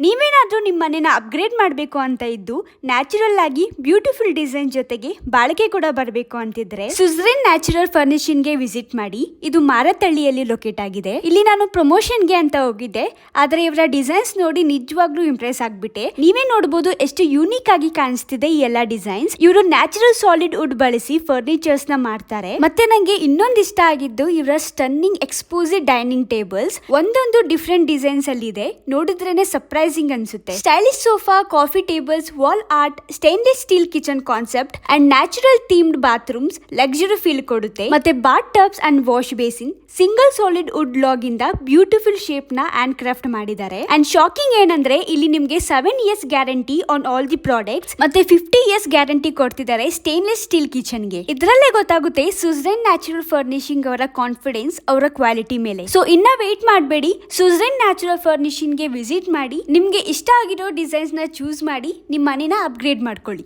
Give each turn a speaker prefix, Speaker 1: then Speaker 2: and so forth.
Speaker 1: ನೀವೇನಾದ್ರೂ ನಿಮ್ಮ ಮನೆನ ಅಪ್ಗ್ರೇಡ್ ಮಾಡಬೇಕು ಅಂತ ಇದ್ದು ನ್ಯಾಚುರಲ್ ಆಗಿ ಬ್ಯೂಟಿಫುಲ್ ಡಿಸೈನ್ ಜೊತೆಗೆ ಬಾಳಿಕೆ ಕೂಡ ಬರಬೇಕು ಅಂತಿದ್ರೆ ಸುಜ್ರೇನ್ ನ್ಯಾಚುರಲ್ ಫರ್ನಿಶಿಂಗ್ ಗೆ ವಿಸಿಟ್ ಮಾಡಿ. ಇದು ಮಾರತಳ್ಳಿಯಲ್ಲಿ ಲೊಕೇಟ್ ಆಗಿದೆ. ಇಲ್ಲಿ ನಾನು ಪ್ರಮೋಷನ್ ಗೆ ಅಂತ ಹೋಗಿದ್ದೆ, ಆದ್ರೆ ಇವರ ಡಿಸೈನ್ಸ್ ನೋಡಿ ನಿಜವಾಗ್ಲೂ ಇಂಪ್ರೆಸ್ ಆಗ್ಬಿಟ್ಟೆ. ನೀವೇ ನೋಡಬಹುದು ಎಷ್ಟು ಯೂನಿಕ್ ಆಗಿ ಕಾಣಿಸ್ತಿದೆ ಈ ಎಲ್ಲಾ ಡಿಸೈನ್ಸ್. ಇವರು ನ್ಯಾಚುರಲ್ ಸಾಲಿಡ್ ವುಡ್ ಬಳಸಿ ಫರ್ನಿಚರ್ಸ್ ನ ಮಾಡ್ತಾರೆ. ಮತ್ತೆ ನಂಗೆ ಇನ್ನೊಂದು ಇಷ್ಟ ಆಗಿದ್ದು ಇವರ ಸ್ಟನ್ನಿಂಗ್ ಎಕ್ಸ್ಪೋಸಿಟ್ ಡೈನಿಂಗ್ ಟೇಬಲ್ಸ್. ಒಂದೊಂದು ಡಿಫ್ರೆಂಟ್ ಡಿಸೈನ್ಸ್ ಅಲ್ಲಿ ಇದೆ, ನೋಡಿದ್ರೇನೆ ಸರ್ಪ್ರೈಸಿಂಗ್ ಅನ್ಸುತ್ತೆ. Stylish sofa, coffee tables, wall art, stainless steel kitchen concept and natural themed bathrooms luxury feel ಕೊಡುತ್ತೆ. ಮತ್ತೆ bath tubs and wash basin single solid wood log ಇಂದ beautiful shape ನ hand craft ಮಾಡಿದ್ದಾರೆ. And shocking ಏನಂದ್ರೆ ಇಲ್ಲಿ ನಿಮ್ಗೆ 7 years guarantee on all the products ಮತ್ತೆ 50 years guarantee ಕೊಡ್ತಿದ್ದಾರೆ ಸ್ಟೇನ್ಲೆಸ್ ಸ್ಟೀಲ್ ಕಿಚನ್ ಗೆ. ಇದ್ರಲ್ಲೇ ಗೊತ್ತಾಗುತ್ತೆ ಸುಜ್ರೇನ್ ನ್ಯಾಚುರಲ್ ಫರ್ನಿಶಿಂಗ್ ಅವರ ಕಾನ್ಫಿಡೆನ್ಸ್, ಅವರ ಕ್ವಾಲಿಟಿ ಮೇಲೆ. ಸೊ ಇನ್ನ ವೇಟ್ ಮಾಡಬೇಡಿ, ಸುಜ್ರೇನ್ ನ್ಯಾಚುರಲ್ ಫರ್ನಿಶಿಂಗ್ ಗೆ ವಿಸಿಟ್ ಮಾಡಿ. ನಿಮ್ಗೆ ಇಷ್ಟ ಆಗಿರೋ ಡಿಸೈನ್ಸ್ ನ ಚೂಸ್ ಮಾಡಿ ನಿಮ್ಮ ಮನೆನ ಅಪ್ಗ್ರೇಡ್ ಮಾಡ್ಕೊಳ್ಳಿ.